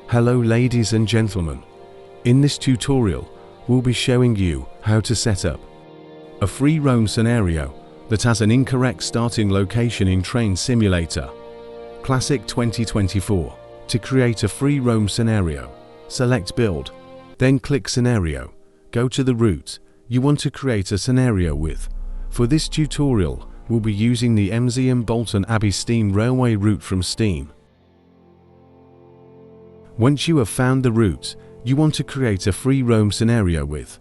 Hello ladies and gentlemen. In this tutorial, we'll be showing you how to set up a free roam scenario that has an incorrect starting location in Train Simulator Classic 2024. To create a free roam scenario, select Build, then click Scenario. Go to the route you want to create a scenario with. For this tutorial, we'll be using the Emsey and Bolton Abbey Steam Railway route from Steam. Once you have found the route you want to create a free roam scenario with,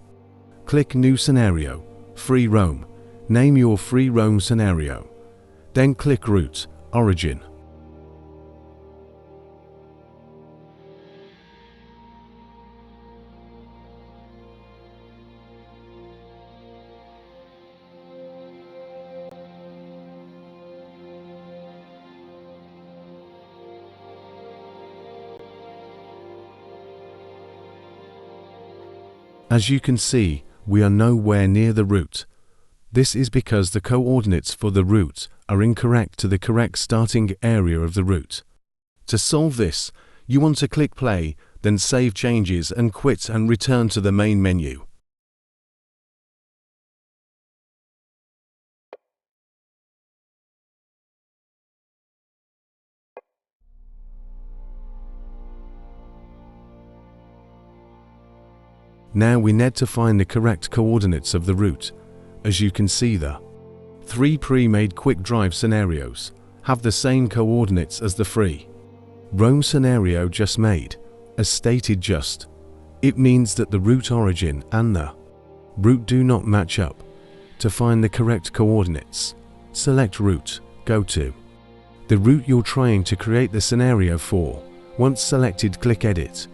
click New Scenario, Free Roam. Name your free roam scenario. Then click Route, Origin. As you can see, we are nowhere near the route. This is because the coordinates for the route are incorrect to the correct starting area of the route. To solve this, you want to click Play, then save changes and quit and return to the main menu. Now we need to find the correct coordinates of the route. As you can see, the 3 pre-made quick drive scenarios have the same coordinates as the free roam scenario just made. As stated just, it means that the route origin and the route do not match up. To find the correct coordinates, select Route, go to the route you're trying to create the scenario for. Once selected, click Edit.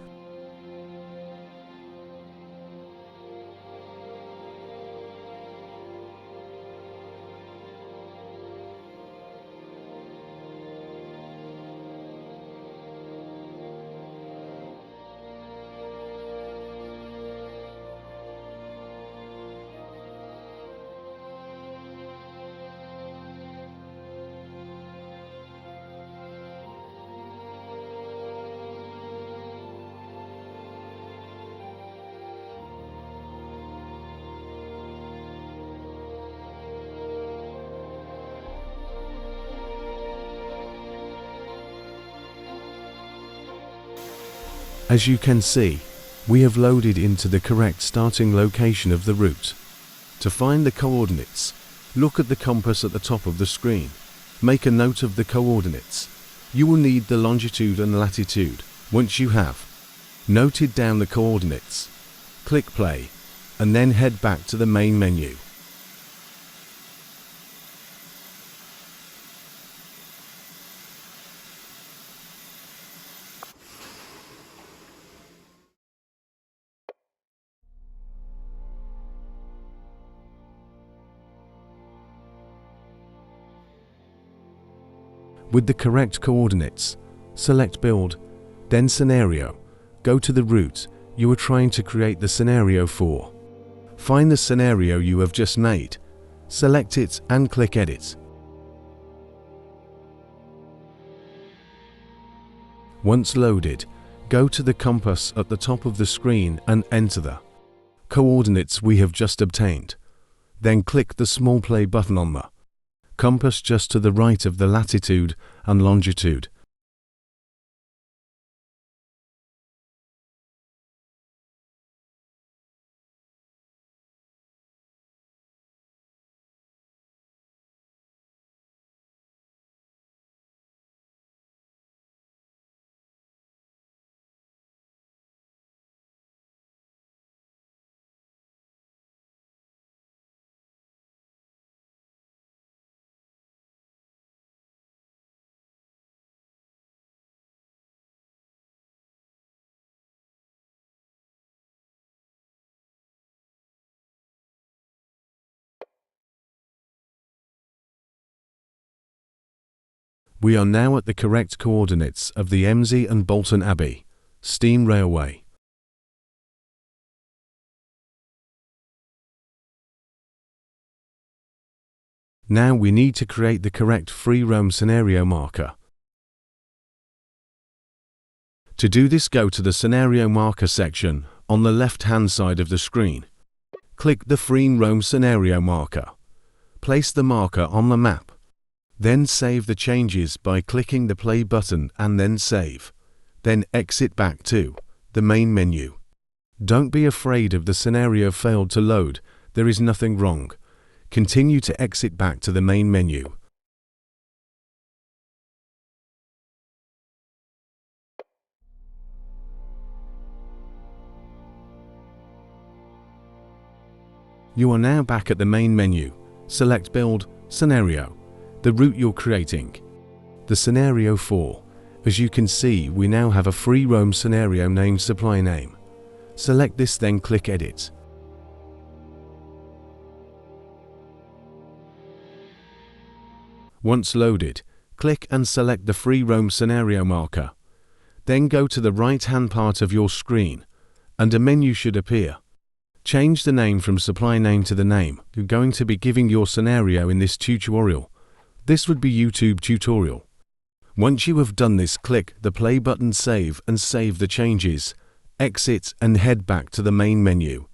As you can see, we have loaded into the correct starting location of the route. To find the coordinates, look at the compass at the top of the screen. Make a note of the coordinates. You will need the longitude and latitude. Once you have noted down the coordinates, click Play, and then head back to the main menu. With the correct coordinates, select Build, then Scenario. Go to the route you are trying to create the scenario for. Find the scenario you have just made, select it and click Edit. Once loaded, go to the compass at the top of the screen and enter the coordinates we have just obtained. Then click the small play button on the compass just to the right of the latitude and longitude. We are now at the correct coordinates of the Emsey and Bolton Abbey Steam Railway. Now we need to create the correct free roam scenario marker. To do this, go to the Scenario Marker section on the left-hand side of the screen. Click the Free Roam Scenario Marker. Place the marker on the map. Then save the changes by clicking the play button and then save. Then exit back to the main menu. Don't be afraid of the scenario failed to load. There is nothing wrong. Continue to exit back to the main menu. You are now back at the main menu. Select Build, Scenario, the route you're creating. The scenario 4. As you can see, we now have a free roam scenario named Supply Name. Select this, then click Edit. Once loaded, click and select the free roam scenario marker. Then go to the right-hand part of your screen, and a menu should appear. Change the name from Supply Name to the name you're going to be giving your scenario in this tutorial. This would be YouTube tutorial. Once you have done this, click the play button, save, and save the changes. Exit and head back to the main menu.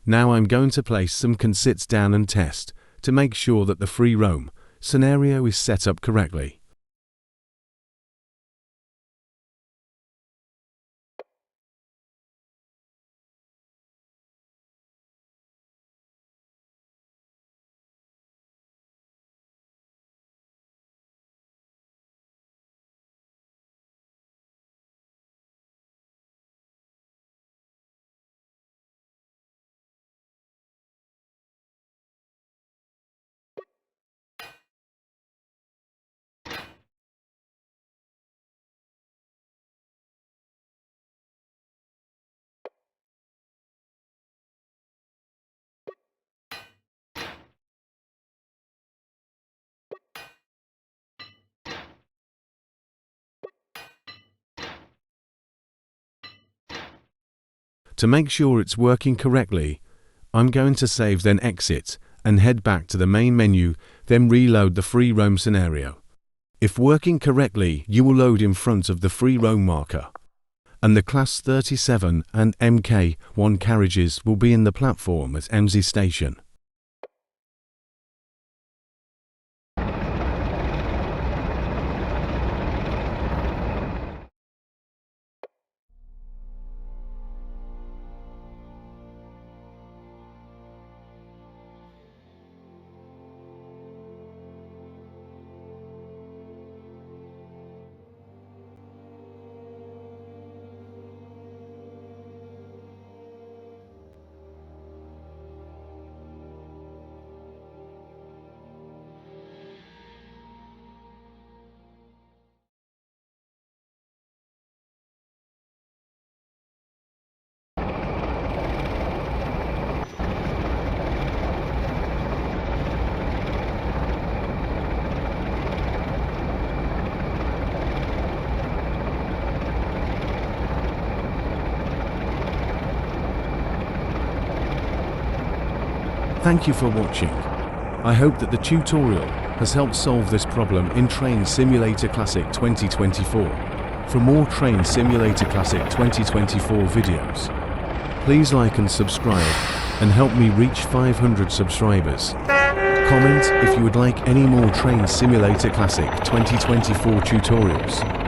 Now I'm going to place some consits down and test to make sure that the free roam scenario is set up correctly. To make sure it's working correctly, I'm going to save, then exit and head back to the main menu, then reload the free roam scenario. If working correctly, you will load in front of the free roam marker, and the Class 37 and MK1 carriages will be in the platform at MZ Station. Thank you for watching. I hope that the tutorial has helped solve this problem in Train Simulator Classic 2024. For more Train Simulator Classic 2024 videos, please like and subscribe and help me reach 500 subscribers. comment if you would like any more Train Simulator Classic 2024 tutorials.